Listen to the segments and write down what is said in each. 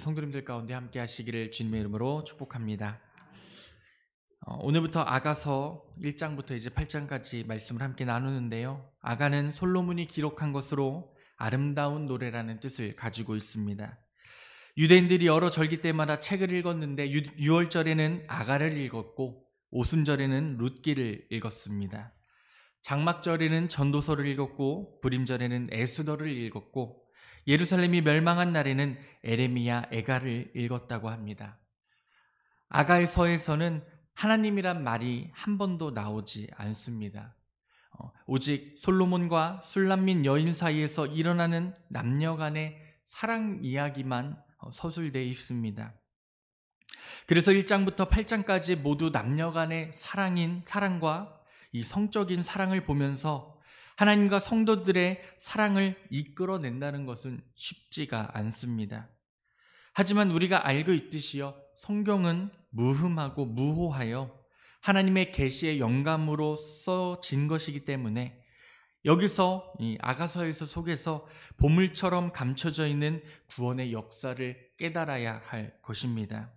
성도님들 가운데 함께 하시기를 주님의 이름으로 축복합니다. 오늘부터 아가서 1장부터 이제 8장까지 말씀을 함께 나누는데요. 아가는 솔로몬이 기록한 것으로 아름다운 노래라는 뜻을 가지고 있습니다. 유대인들이 여러 절기 때마다 책을 읽었는데 유월절에는 아가를 읽었고 오순절에는 룻기를 읽었습니다. 장막절에는 전도서를 읽었고 부림절에는 에스더를 읽었고 예루살렘이 멸망한 날에는 에레미야, 에가를 읽었다고 합니다. 아가의 서에서는 하나님이란 말이 한 번도 나오지 않습니다. 오직 솔로몬과 술람민 여인 사이에서 일어나는 남녀 간의 사랑 이야기만 서술되어 있습니다. 그래서 1장부터 8장까지 모두 남녀 간의 사랑과 이 성적인 사랑을 보면서 하나님과 성도들의 사랑을 이끌어낸다는 것은 쉽지가 않습니다. 하지만 우리가 알고 있듯이요, 성경은 무흠하고 무호하여 하나님의 계시의 영감으로 써진 것이기 때문에 여기서 이 아가서에서 속에서 보물처럼 감춰져 있는 구원의 역사를 깨달아야 할 것입니다.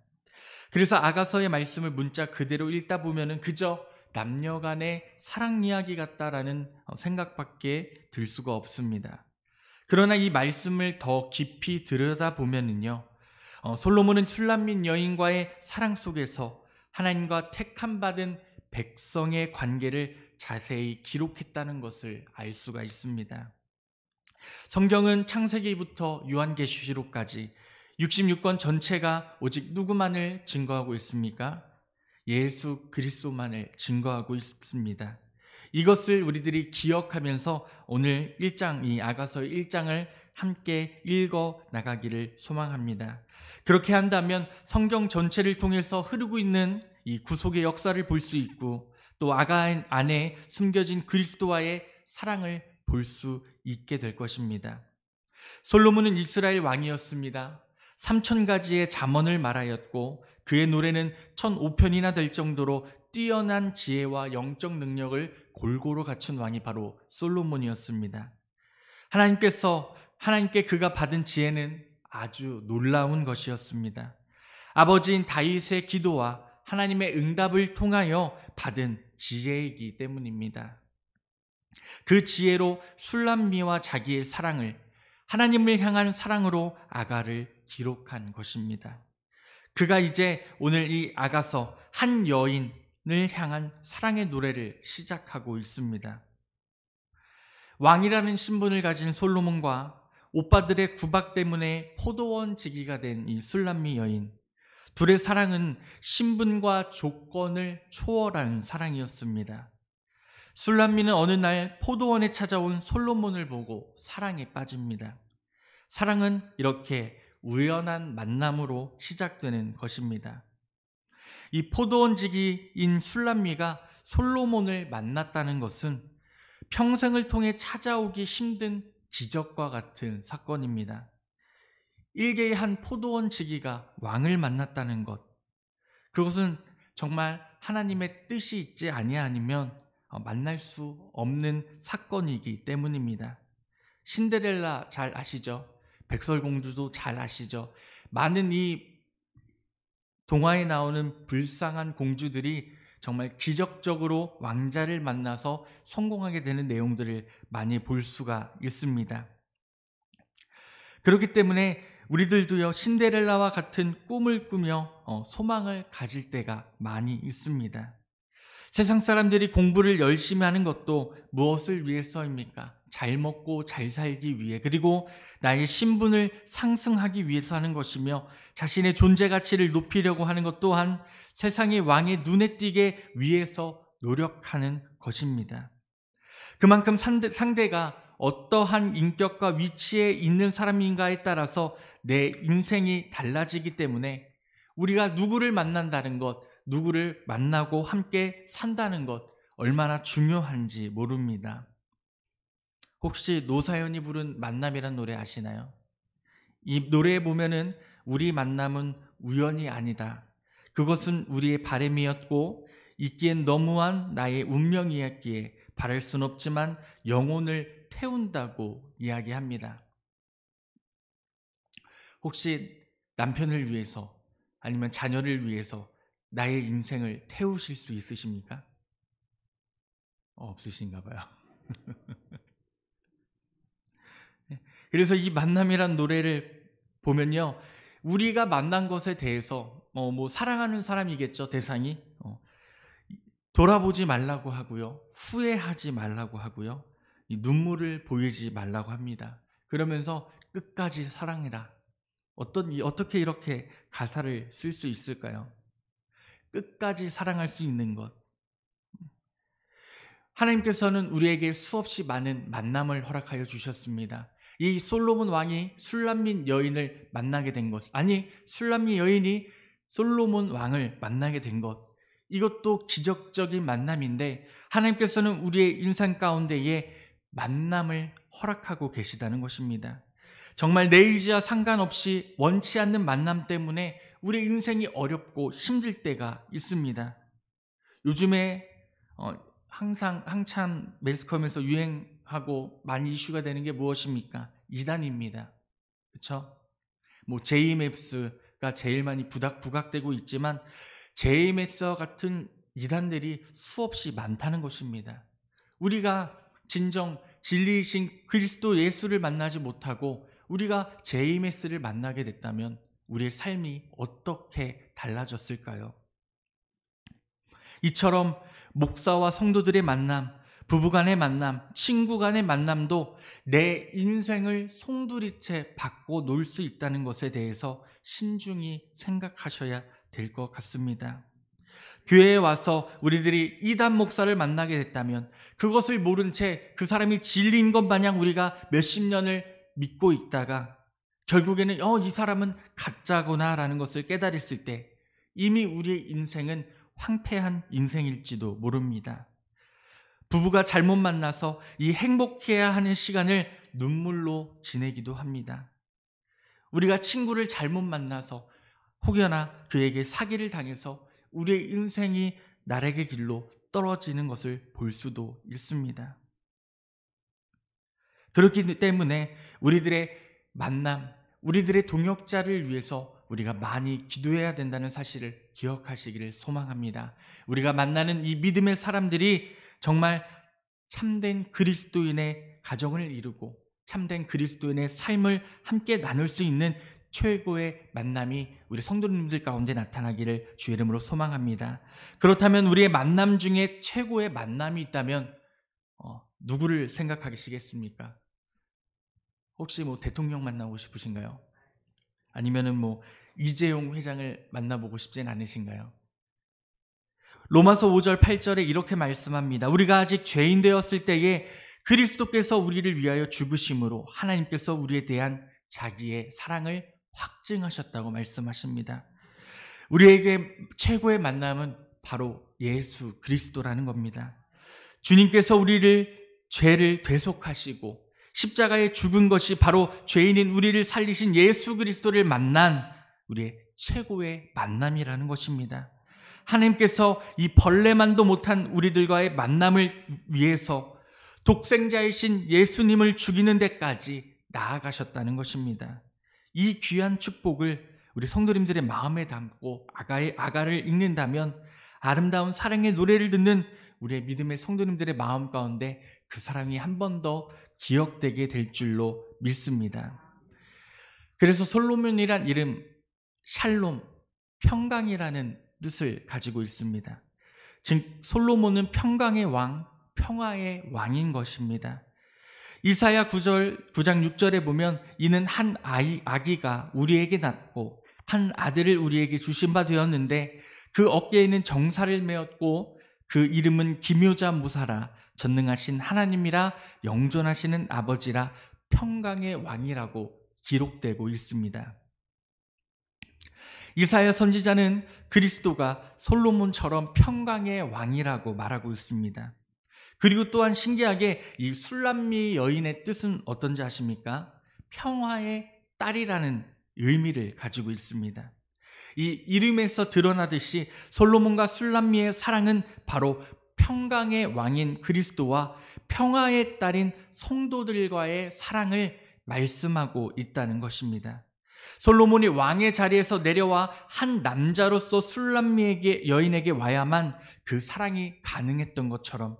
그래서 아가서의 말씀을 문자 그대로 읽다 보면은 그저 남녀 간의 사랑 이야기 같다라는 생각밖에 들 수가 없습니다. 그러나 이 말씀을 더 깊이 들여다보면은요, 솔로몬은 술람민 여인과의 사랑 속에서 하나님과 택함받은 백성의 관계를 자세히 기록했다는 것을 알 수가 있습니다. 성경은 창세기부터 요한계시록까지 66권 전체가 오직 누구만을 증거하고 있습니까? 예수 그리스도만을 증거하고 있습니다. 이것을 우리들이 기억하면서 오늘 1장, 이 아가서 1장을 함께 읽어 나가기를 소망합니다. 그렇게 한다면 성경 전체를 통해서 흐르고 있는 이 구속의 역사를 볼 수 있고 또 아가 안에 숨겨진 그리스도와의 사랑을 볼 수 있게 될 것입니다. 솔로몬은 이스라엘 왕이었습니다. 3,000가지의 잠언을 말하였고 그의 노래는 1,005편이나 될 정도로 뛰어난 지혜와 영적 능력을 골고루 갖춘 왕이 바로 솔로몬이었습니다. 하나님께 그가 받은 지혜는 아주 놀라운 것이었습니다. 아버지인 다윗의 기도와 하나님의 응답을 통하여 받은 지혜이기 때문입니다. 그 지혜로 술람미와 자기의 사랑을 하나님을 향한 사랑으로 아가를 기록한 것입니다. 그가 이제 오늘 이 아가서 한 여인을 향한 사랑의 노래를 시작하고 있습니다. 왕이라는 신분을 가진 솔로몬과 오빠들의 구박 때문에 포도원 지기가 된 이 술람미 여인, 둘의 사랑은 신분과 조건을 초월한 사랑이었습니다. 술람미는 어느 날 포도원에 찾아온 솔로몬을 보고 사랑에 빠집니다. 사랑은 이렇게 우연한 만남으로 시작되는 것입니다. 이 포도원지기인 술람미가 솔로몬을 만났다는 것은 평생을 통해 찾아오기 힘든 기적과 같은 사건입니다. 일개의 한 포도원지기가 왕을 만났다는 것, 그것은 정말 하나님의 뜻이 있지 아니하면 만날 수 없는 사건이기 때문입니다. 신데렐라 잘 아시죠? 백설공주도 잘 아시죠? 많은 이 동화에 나오는 불쌍한 공주들이 정말 기적적으로 왕자를 만나서 성공하게 되는 내용들을 많이 볼 수가 있습니다. 그렇기 때문에 우리들도요, 신데렐라와 같은 꿈을 꾸며 소망을 가질 때가 많이 있습니다. 세상 사람들이 공부를 열심히 하는 것도 무엇을 위해서입니까? 잘 먹고 잘 살기 위해, 그리고 나의 신분을 상승하기 위해서 하는 것이며 자신의 존재 가치를 높이려고 하는 것 또한 세상의 왕의 눈에 띄게 위해서 노력하는 것입니다. 그만큼 상대가 어떠한 인격과 위치에 있는 사람인가에 따라서 내 인생이 달라지기 때문에 우리가 누구를 만난다는 것, 누구를 만나고 함께 산다는 것 얼마나 중요한지 모릅니다. 혹시 노사연이 부른 만남이란 노래 아시나요? 이 노래에 보면은 우리 만남은 우연이 아니다. 그것은 우리의 바람이었고 있기엔 너무한 나의 운명이었기에 바랄 순 없지만 영혼을 태운다고 이야기합니다. 혹시 남편을 위해서 아니면 자녀를 위해서 나의 인생을 태우실 수 있으십니까? 없으신가 봐요. 그래서 이 만남이란 노래를 보면요, 우리가 만난 것에 대해서 사랑하는 사람이겠죠, 대상이. 돌아보지 말라고 하고요, 후회하지 말라고 하고요, 이 눈물을 보이지 말라고 합니다. 그러면서 끝까지 사랑해라. 어떻게 이렇게 가사를 쓸 수 있을까요? 끝까지 사랑할 수 있는 것. 하나님께서는 우리에게 수없이 많은 만남을 허락하여 주셨습니다. 이 솔로몬 왕이 술람민 여인을 만나게 된 것, 술람민 여인이 솔로몬 왕을 만나게 된 것, 이것도 기적적인 만남인데 하나님께서는 우리의 인생 가운데에 만남을 허락하고 계시다는 것입니다. 정말 내 의지와 상관없이 원치 않는 만남 때문에 우리의 인생이 어렵고 힘들 때가 있습니다. 요즘에 한참 매스컴에서 유행하고 많이 이슈가 되는 게 무엇입니까? 이단입니다. 그렇죠? 제이맵스가 제일 많이 부각되고 있지만 제이맵스와 같은 이단들이 수없이 많다는 것입니다. 우리가 진정 진리이신 그리스도 예수를 만나지 못하고 우리가 제이맵스를 만나게 됐다면 우리의 삶이 어떻게 달라졌을까요? 이처럼 목사와 성도들의 만남, 부부간의 만남, 친구간의 만남도 내 인생을 송두리째 바꿔 놓을 수 있다는 것에 대해서 신중히 생각하셔야 될 것 같습니다. 교회에 와서 우리들이 이단 목사를 만나게 됐다면 그것을 모른 채 그 사람이 진리인 것 마냥 우리가 몇십 년을 믿고 있다가 결국에는 이 사람은 가짜구나 라는 것을 깨달았을 때 이미 우리의 인생은 황폐한 인생일지도 모릅니다. 부부가 잘못 만나서 이 행복해야 하는 시간을 눈물로 지내기도 합니다. 우리가 친구를 잘못 만나서 혹여나 그에게 사기를 당해서 우리의 인생이 나락의 길로 떨어지는 것을 볼 수도 있습니다. 그렇기 때문에 우리들의 만남, 우리들의 동역자를 위해서 우리가 많이 기도해야 된다는 사실을 기억하시기를 소망합니다. 우리가 만나는 이 믿음의 사람들이 정말 참된 그리스도인의 가정을 이루고 참된 그리스도인의 삶을 함께 나눌 수 있는 최고의 만남이 우리 성도님들 가운데 나타나기를 주의 이름으로 소망합니다. 그렇다면 우리의 만남 중에 최고의 만남이 있다면 누구를 생각하시겠습니까? 혹시 대통령 만나고 싶으신가요? 아니면은 이재용 회장을 만나보고 싶진 않으신가요? 로마서 5절 8절에 이렇게 말씀합니다. 우리가 아직 죄인 되었을 때에 그리스도께서 우리를 위하여 죽으심으로 하나님께서 우리에 대한 자기의 사랑을 확증하셨다고 말씀하십니다. 우리에게 최고의 만남은 바로 예수 그리스도라는 겁니다. 주님께서 우리를 죄를 대속하시고 십자가에 죽은 것이 바로 죄인인 우리를 살리신 예수 그리스도를 만난 우리의 최고의 만남이라는 것입니다. 하나님께서 이 벌레만도 못한 우리들과의 만남을 위해서 독생자이신 예수님을 죽이는 데까지 나아가셨다는 것입니다. 이 귀한 축복을 우리 성도님들의 마음에 담고 아가를 읽는다면 아름다운 사랑의 노래를 듣는 우리의 믿음의 성도님들의 마음 가운데 그 사랑이 한 번 더 기억되게 될 줄로 믿습니다. 그래서 솔로몬이란 이름 샬롬, 평강이라는 뜻을 가지고 있습니다. 즉 솔로몬은 평강의 왕, 평화의 왕인 것입니다. 이사야 9장 6절에 보면 이는 한 아기가 우리에게 낳고 한 아들을 우리에게 주신 바 되었는데 그 어깨에는 정사를 메었고 그 이름은 기묘자 무사라 전능하신 하나님이라 영존하시는 아버지라 평강의 왕이라고 기록되고 있습니다. 이사야 선지자는 그리스도가 솔로몬처럼 평강의 왕이라고 말하고 있습니다. 그리고 또한 신기하게 이 술람미 여인의 뜻은 어떤지 아십니까? 평화의 딸이라는 의미를 가지고 있습니다. 이 이름에서 드러나듯이 솔로몬과 술람미의 사랑은 바로 평강의 왕인 그리스도와 평화의 딸인 성도들과의 사랑을 말씀하고 있다는 것입니다. 솔로몬이 왕의 자리에서 내려와 한 남자로서 술람미에게 여인에게 와야만 그 사랑이 가능했던 것처럼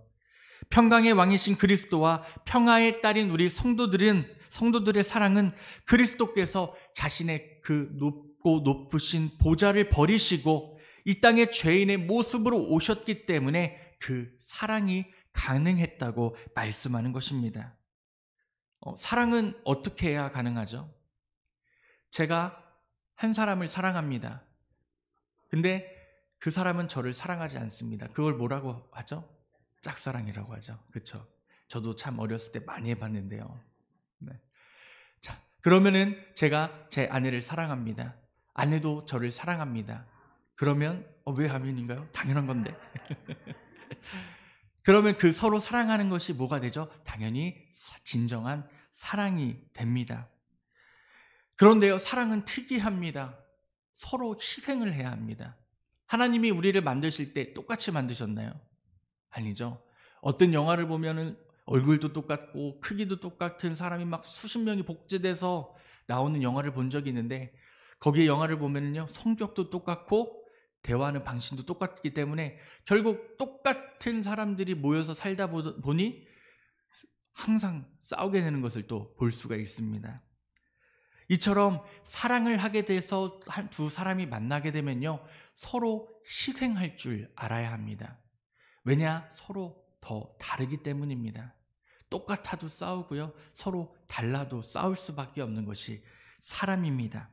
평강의 왕이신 그리스도와 평화의 딸인 우리 성도들의 사랑은 그리스도께서 자신의 그 높고 높으신 보좌를 버리시고 이 땅의 죄인의 모습으로 오셨기 때문에 그 사랑이 가능했다고 말씀하는 것입니다. 사랑은 어떻게 해야 가능하죠? 제가 한 사람을 사랑합니다. 근데 그 사람은 저를 사랑하지 않습니다. 그걸 뭐라고 하죠? 짝사랑이라고 하죠. 그렇죠? 저도 참 어렸을 때 많이 해봤는데요. 네. 자, 그러면은 제가 제 아내를 사랑합니다. 아내도 저를 사랑합니다. 그러면 왜 하면인가요? 당연한 건데. 그러면 그 서로 사랑하는 것이 뭐가 되죠? 당연히 진정한 사랑이 됩니다. 그런데요, 사랑은 특이합니다. 서로 희생을 해야 합니다. 하나님이 우리를 만드실 때 똑같이 만드셨나요? 아니죠. 어떤 영화를 보면은 얼굴도 똑같고 크기도 똑같은 사람이 막 수십 명이 복제돼서 나오는 영화를 본 적이 있는데, 거기에 영화를 보면은요, 성격도 똑같고 대화하는 방식도 똑같기 때문에 결국 똑같은 사람들이 모여서 살다 보니 항상 싸우게 되는 것을 또 볼 수가 있습니다. 이처럼 사랑을 하게 돼서 두 사람이 만나게 되면요, 서로 희생할 줄 알아야 합니다. 왜냐? 서로 더 다르기 때문입니다. 똑같아도 싸우고요, 서로 달라도 싸울 수밖에 없는 것이 사람입니다.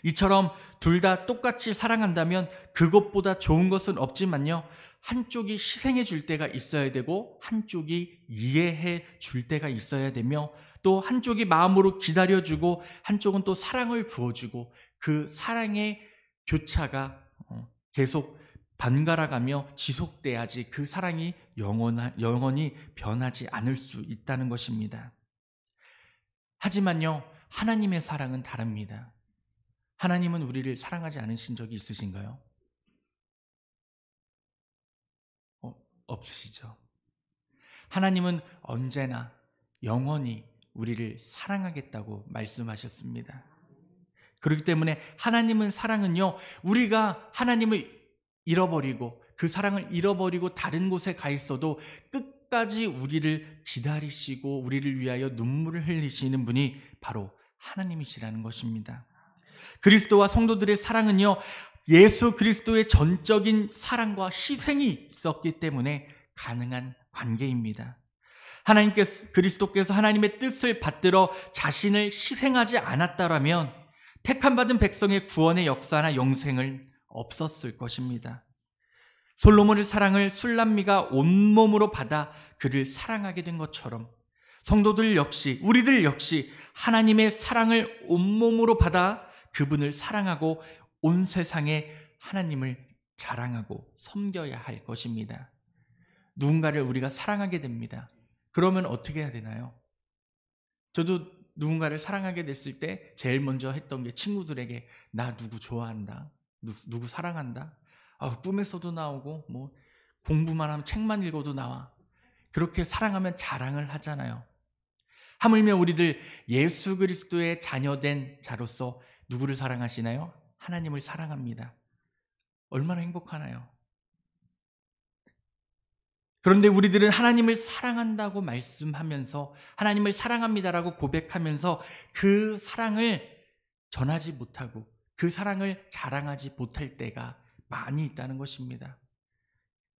이처럼 둘 다 똑같이 사랑한다면 그것보다 좋은 것은 없지만요, 한쪽이 희생해 줄 때가 있어야 되고 한쪽이 이해해 줄 때가 있어야 되며, 또 한쪽이 마음으로 기다려주고 한쪽은 또 사랑을 부어주고, 그 사랑의 교차가 계속 번갈아가며 지속돼야지 그 사랑이 영원히 변하지 않을 수 있다는 것입니다. 하지만요, 하나님의 사랑은 다릅니다. 하나님은 우리를 사랑하지 않으신 적이 있으신가요? 없으시죠. 하나님은 언제나 영원히 우리를 사랑하겠다고 말씀하셨습니다. 그렇기 때문에 하나님은 사랑은요, 우리가 하나님을 잃어버리고 그 사랑을 잃어버리고 다른 곳에 가 있어도 끝까지 우리를 기다리시고 우리를 위하여 눈물을 흘리시는 분이 바로 하나님이시라는 것입니다. 그리스도와 성도들의 사랑은요, 예수 그리스도의 전적인 사랑과 희생이 있었기 때문에 가능한 관계입니다. 그리스도께서 하나님의 뜻을 받들어 자신을 희생하지 않았다라면 택함받은 백성의 구원의 역사나 영생은 없었을 것입니다. 솔로몬의 사랑을 술람미가 온몸으로 받아 그를 사랑하게 된 것처럼 성도들 역시, 우리들 역시 하나님의 사랑을 온몸으로 받아 그분을 사랑하고 온 세상에 하나님을 자랑하고 섬겨야 할 것입니다. 누군가를 우리가 사랑하게 됩니다. 그러면 어떻게 해야 되나요? 저도 누군가를 사랑하게 됐을 때 제일 먼저 했던 게 친구들에게 나 누구 좋아한다, 누구 사랑한다, 꿈에서도 나오고 뭐 공부만 하면 책만 읽어도 나와. 그렇게 사랑하면 자랑을 하잖아요. 하물며 우리들 예수 그리스도의 자녀된 자로서 누구를 사랑하시나요? 하나님을 사랑합니다. 얼마나 행복하나요? 그런데 우리들은 하나님을 사랑한다고 말씀하면서, 하나님을 사랑합니다라고 고백하면서 그 사랑을 전하지 못하고 그 사랑을 자랑하지 못할 때가 많이 있다는 것입니다.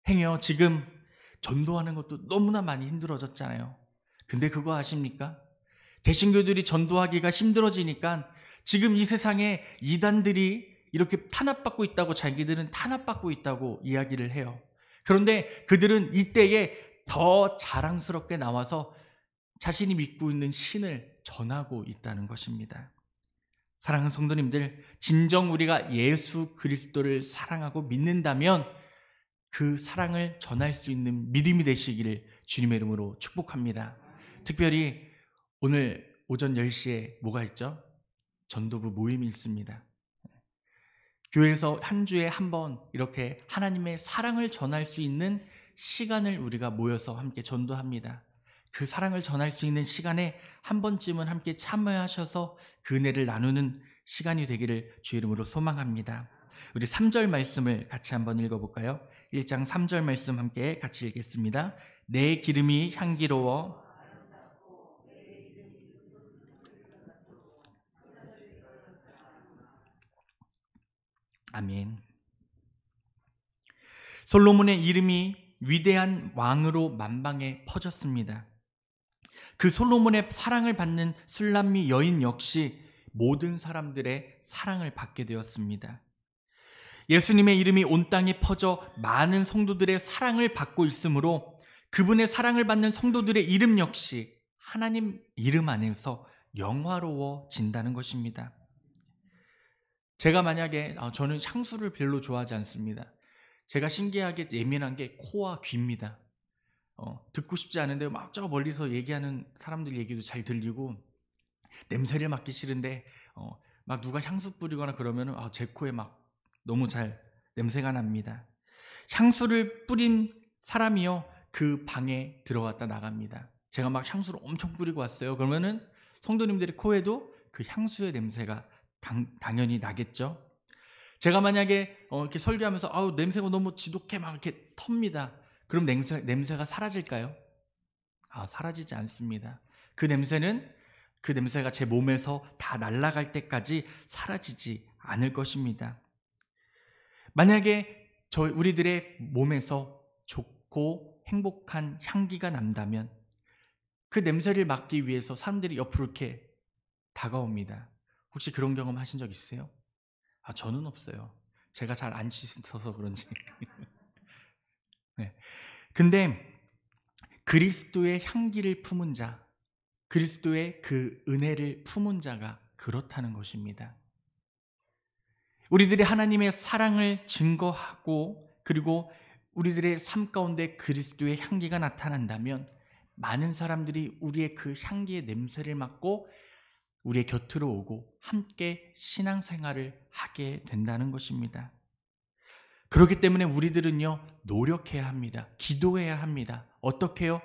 행여 지금 전도하는 것도 너무나 많이 힘들어졌잖아요. 근데 그거 아십니까? 개신교들이 전도하기가 힘들어지니까 지금 이 세상에 이단들이 이렇게 탄압받고 있다고, 자기들은 탄압받고 있다고 이야기를 해요. 그런데 그들은 이때에 더 자랑스럽게 나와서 자신이 믿고 있는 신을 전하고 있다는 것입니다. 사랑하는 성도님들, 진정 우리가 예수 그리스도를 사랑하고 믿는다면 그 사랑을 전할 수 있는 믿음이 되시기를 주님의 이름으로 축복합니다. 특별히 오늘 오전 10시에 뭐가 있죠? 전도부 모임이 있습니다. 교회에서 한 주에 한 번 이렇게 하나님의 사랑을 전할 수 있는 시간을 우리가 모여서 함께 전도합니다. 그 사랑을 전할 수 있는 시간에 한 번쯤은 함께 참여하셔서 그 은혜를 나누는 시간이 되기를 주 이름으로 소망합니다. 우리 3절 말씀을 같이 한번 읽어볼까요? 1장 3절 말씀 함께 같이 읽겠습니다. 내 기름이 향기로워 아멘. 솔로몬의 이름이 위대한 왕으로 만방에 퍼졌습니다. 그 솔로몬의 사랑을 받는 술람미 여인 역시 모든 사람들의 사랑을 받게 되었습니다. 예수님의 이름이 온 땅에 퍼져 많은 성도들의 사랑을 받고 있으므로 그분의 사랑을 받는 성도들의 이름 역시 하나님 이름 안에서 영화로워진다는 것입니다. 제가 만약에 저는 향수를 별로 좋아하지 않습니다. 제가 신기하게 예민한 게 코와 귀입니다. 듣고 싶지 않은데 막 저 멀리서 얘기하는 사람들 얘기도 잘 들리고 냄새를 맡기 싫은데 막 누가 향수 뿌리거나 그러면은 제 코에 막 너무 잘 냄새가 납니다. 향수를 뿌린 사람이요 그 방에 들어갔다 나갑니다. 제가 막 향수를 엄청 뿌리고 왔어요. 그러면은 성도님들의 코에도 그 향수의 냄새가 당연히 나겠죠. 제가 만약에 이렇게 설교하면서 냄새가 너무 지독해 막 이렇게 텁니다. 그럼 냄새가 사라질까요? 사라지지 않습니다. 그 냄새가 제 몸에서 다 날아갈 때까지 사라지지 않을 것입니다. 만약에 우리들의 몸에서 좋고 행복한 향기가 난다면 그 냄새를 맡기 위해서 사람들이 옆으로 이렇게 다가옵니다. 혹시 그런 경험 하신 적 있으세요? 저는 없어요. 제가 잘 안 씻어서 그런지. 네. 근데 그리스도의 향기를 품은 자, 그리스도의 그 은혜를 품은 자가 그렇다는 것입니다. 우리들이 하나님의 사랑을 증거하고 그리고 우리들의 삶 가운데 그리스도의 향기가 나타난다면 많은 사람들이 우리의 그 향기의 냄새를 맡고 우리의 곁으로 오고 함께 신앙생활을 하게 된다는 것입니다. 그렇기 때문에 우리들은요 노력해야 합니다. 기도해야 합니다. 어떻게요?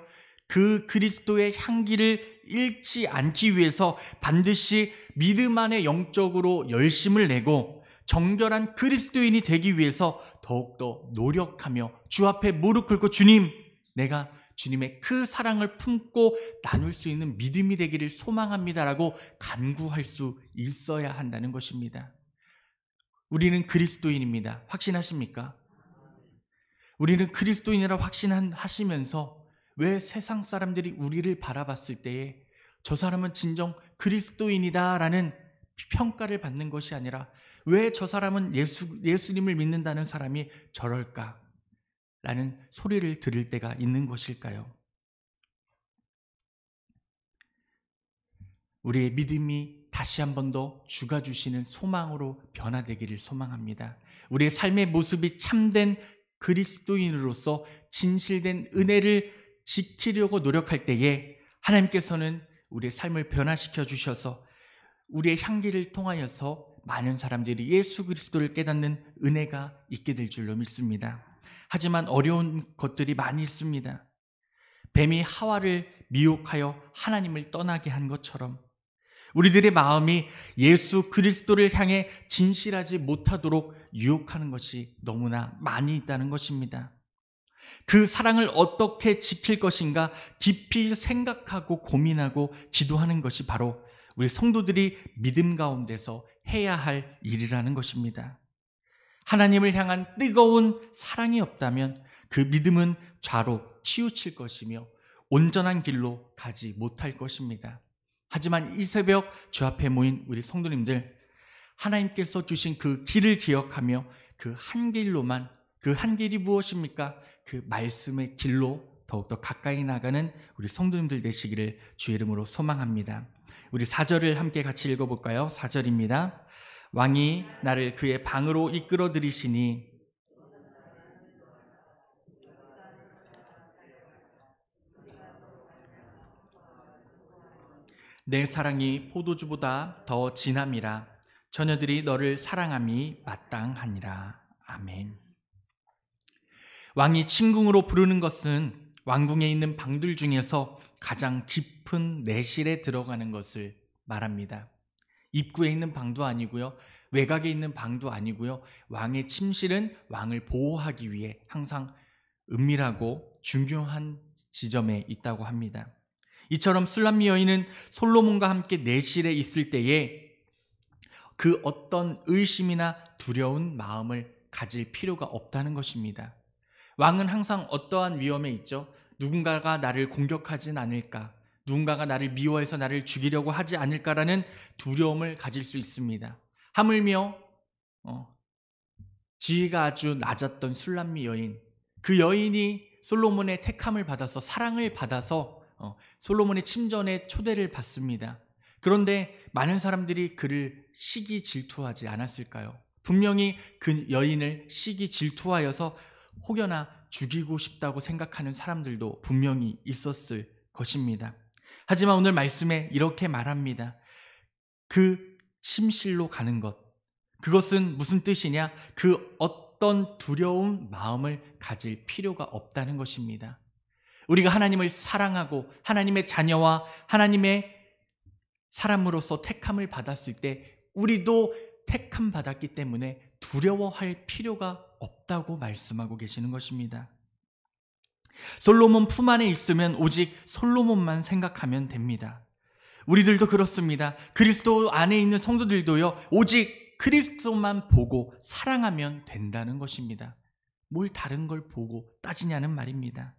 그 그리스도의 향기를 잃지 않기 위해서 반드시 믿음 안에 영적으로 열심을 내고 정결한 그리스도인이 되기 위해서 더욱더 노력하며 주 앞에 무릎 꿇고 주님, 내가 주님의 그 사랑을 품고 나눌 수 있는 믿음이 되기를 소망합니다라고 간구할 수 있어야 한다는 것입니다. 우리는 그리스도인입니다. 확신하십니까? 우리는 그리스도인이라 확신하시면서 왜 세상 사람들이 우리를 바라봤을 때에 저 사람은 진정 그리스도인이다라는 평가를 받는 것이 아니라 왜 저 사람은 예수님을 믿는다는 사람이 저럴까? 라는 소리를 들을 때가 있는 것일까요? 우리의 믿음이 다시 한 번 더 주가 주시는 소망으로 변화되기를 소망합니다. 우리의 삶의 모습이 참된 그리스도인으로서 진실된 은혜를 지키려고 노력할 때에 하나님께서는 우리의 삶을 변화시켜 주셔서 우리의 향기를 통하여서 많은 사람들이 예수 그리스도를 깨닫는 은혜가 있게 될 줄로 믿습니다. 하지만 어려운 것들이 많이 있습니다. 뱀이 하와를 미혹하여 하나님을 떠나게 한 것처럼 우리들의 마음이 예수 그리스도를 향해 진실하지 못하도록 유혹하는 것이 너무나 많이 있다는 것입니다. 그 사랑을 어떻게 지킬 것인가 깊이 생각하고 고민하고 기도하는 것이 바로 우리 성도들이 믿음 가운데서 해야 할 일이라는 것입니다. 하나님을 향한 뜨거운 사랑이 없다면 그 믿음은 좌로 치우칠 것이며 온전한 길로 가지 못할 것입니다. 하지만 이 새벽 주 앞에 모인 우리 성도님들, 하나님께서 주신 그 길을 기억하며 그 한 길로만, 그 한 길이 무엇입니까? 그 말씀의 길로 더욱더 가까이 나가는 우리 성도님들 되시기를 주 이름으로 소망합니다. 우리 4절을 함께 같이 읽어볼까요? 4절입니다. 왕이 나를 그의 방으로 이끌어 들이시니 내 사랑이 포도주보다 더 진함이라 처녀들이 너를 사랑함이 마땅하니라. 아멘. 왕이 침궁으로 부르는 것은 왕궁에 있는 방들 중에서 가장 깊은 내실에 들어가는 것을 말합니다. 입구에 있는 방도 아니고요, 외곽에 있는 방도 아니고요, 왕의 침실은 왕을 보호하기 위해 항상 은밀하고 중요한 지점에 있다고 합니다. 이처럼 술람미 여인은 솔로몬과 함께 내실에 있을 때에 그 어떤 의심이나 두려운 마음을 가질 필요가 없다는 것입니다. 왕은 항상 어떠한 위험에 있죠? 누군가가 나를 공격하진 않을까? 누군가가 나를 미워해서 나를 죽이려고 하지 않을까라는 두려움을 가질 수 있습니다. 하물며 지위가 아주 낮았던 술람미 여인, 그 여인이 솔로몬의 택함을 받아서 사랑을 받아서 솔로몬의 침전에 초대를 받습니다. 그런데 많은 사람들이 그를 시기 질투하지 않았을까요? 분명히 그 여인을 시기 질투하여서 혹여나 죽이고 싶다고 생각하는 사람들도 분명히 있었을 것입니다. 하지만 오늘 말씀에 이렇게 말합니다. 그 침실로 가는 것, 그것은 무슨 뜻이냐? 그 어떤 두려운 마음을 가질 필요가 없다는 것입니다. 우리가 하나님을 사랑하고 하나님의 자녀와 하나님의 사람으로서 택함을 받았을 때 우리도 택함 받았기 때문에 두려워할 필요가 없다고 말씀하고 계시는 것입니다. 솔로몬 품 안에 있으면 오직 솔로몬만 생각하면 됩니다. 우리들도 그렇습니다. 그리스도 안에 있는 성도들도요, 오직 그리스도만 보고 사랑하면 된다는 것입니다. 뭘 다른 걸 보고 따지냐는 말입니다.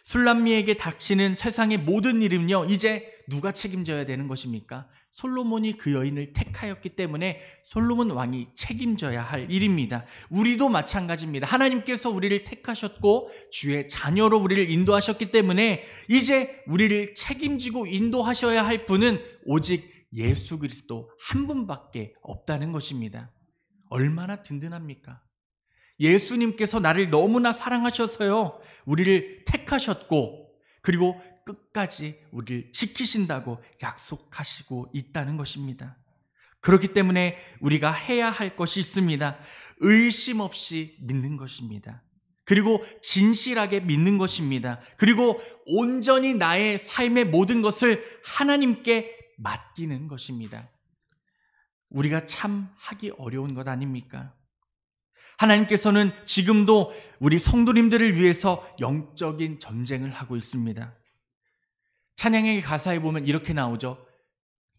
술람미에게 닥치는 세상의 모든 일은요, 이제 누가 책임져야 되는 것입니까? 솔로몬이 그 여인을 택하였기 때문에 솔로몬 왕이 책임져야 할 일입니다. 우리도 마찬가지입니다. 하나님께서 우리를 택하셨고 주의 자녀로 우리를 인도하셨기 때문에 이제 우리를 책임지고 인도하셔야 할 분은 오직 예수 그리스도 한 분밖에 없다는 것입니다. 얼마나 든든합니까? 예수님께서 나를 너무나 사랑하셔서요, 우리를 택하셨고 그리고 끝까지 우리를 지키신다고 약속하시고 있다는 것입니다. 그렇기 때문에 우리가 해야 할 것이 있습니다. 의심 없이 믿는 것입니다. 그리고 진실하게 믿는 것입니다. 그리고 온전히 나의 삶의 모든 것을 하나님께 맡기는 것입니다. 우리가 참 하기 어려운 것 아닙니까? 하나님께서는 지금도 우리 성도님들을 위해서 영적인 전쟁을 하고 있습니다. 찬양의 가사에 보면 이렇게 나오죠.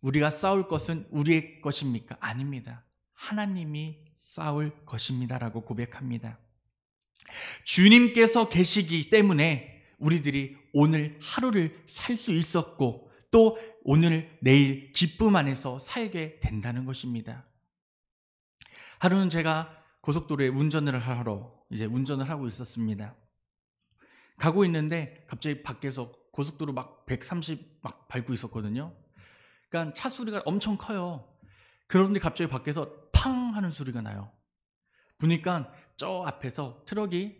우리가 싸울 것은 우리의 것입니까? 아닙니다. 하나님이 싸울 것입니다라고 고백합니다. 주님께서 계시기 때문에 우리들이 오늘 하루를 살 수 있었고 또 오늘 내일 기쁨 안에서 살게 된다는 것입니다. 하루는 제가 고속도로에 운전을 하고 있었습니다. 가고 있는데 갑자기 밖에서 고속도로 막 130 막 밟고 있었거든요. 그러니까 차 소리가 엄청 커요. 그런데 갑자기 밖에서 팡 하는 소리가 나요. 보니까 저 앞에서 트럭이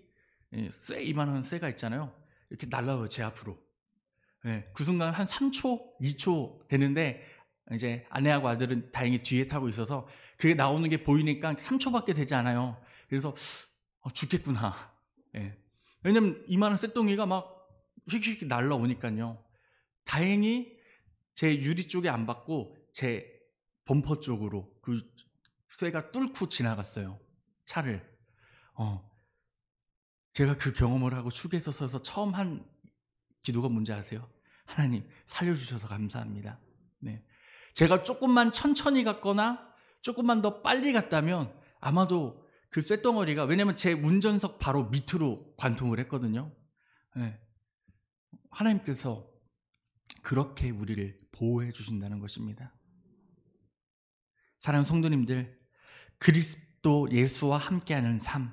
이만한 쇠가 있잖아요. 이렇게 날라와요, 제 앞으로. 그 순간 한 3초, 2초 되는데 이제 아내하고 아들은 다행히 뒤에 타고 있어서 그게 나오는 게 보이니까 3초밖에 되지 않아요. 그래서 죽겠구나. 왜냐면 이만한 쇳덩이가 막 휙휙 날라오니까요. 다행히 제 유리 쪽에 안 받고 제 범퍼 쪽으로 그 쇠가 뚫고 지나갔어요, 차를. 제가 그 경험을 하고 휴게소 서서 처음 한 기도가 뭔지 아세요? 하나님 살려주셔서 감사합니다. 제가 조금만 천천히 갔거나 조금만 더 빨리 갔다면 아마도 그 쇳덩어리가, 왜냐면 제 운전석 바로 밑으로 관통을 했거든요. 하나님께서 그렇게 우리를 보호해 주신다는 것입니다. 사랑하는 성도님들, 그리스도 예수와 함께하는 삶,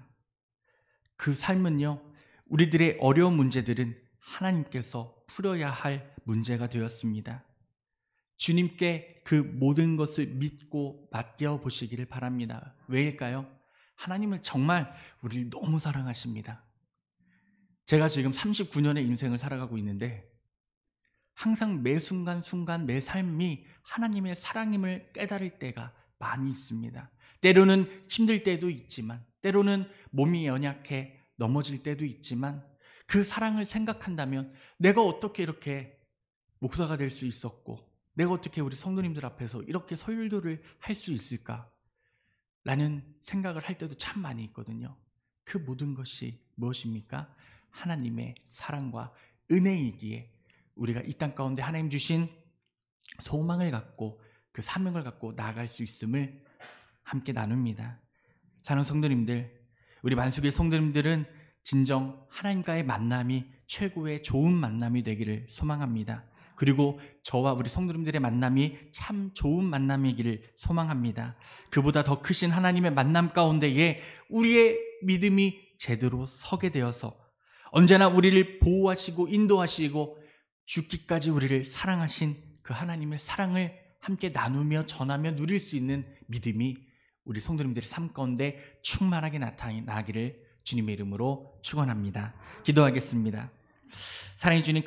그 삶은요, 우리들의 어려운 문제들은 하나님께서 풀어야 할 문제가 되었습니다. 주님께 그 모든 것을 믿고 맡겨보시기를 바랍니다. 왜일까요? 하나님은 정말 우리를 너무 사랑하십니다. 제가 지금 39년의 인생을 살아가고 있는데 항상 매 순간 매 삶이 하나님의 사랑임을 깨달을 때가 많이 있습니다. 때로는 힘들 때도 있지만, 때로는 몸이 연약해 넘어질 때도 있지만, 그 사랑을 생각한다면 내가 어떻게 이렇게 목사가 될 수 있었고 내가 어떻게 우리 성도님들 앞에서 이렇게 설교를 할 수 있을까? 라는 생각을 할 때도 참 많이 있거든요. 그 모든 것이 무엇입니까? 하나님의 사랑과 은혜이기에 우리가 이 땅 가운데 하나님 주신 소망을 갖고 그 사명을 갖고 나아갈 수 있음을 함께 나눕니다. 사랑하는 성도님들, 우리 만수교회 성도님들은 진정 하나님과의 만남이 최고의 좋은 만남이 되기를 소망합니다. 그리고 저와 우리 성도님들의 만남이 참 좋은 만남이기를 소망합니다. 그보다 더 크신 하나님의 만남 가운데에 우리의 믿음이 제대로 서게 되어서 언제나 우리를 보호하시고 인도하시고 죽기까지 우리를 사랑하신 그 하나님의 사랑을 함께 나누며 전하며 누릴 수 있는 믿음이 우리 성도님들의 삶 가운데 충만하게 나타나기를 주님의 이름으로 축원합니다. 기도하겠습니다. 사랑해 주님,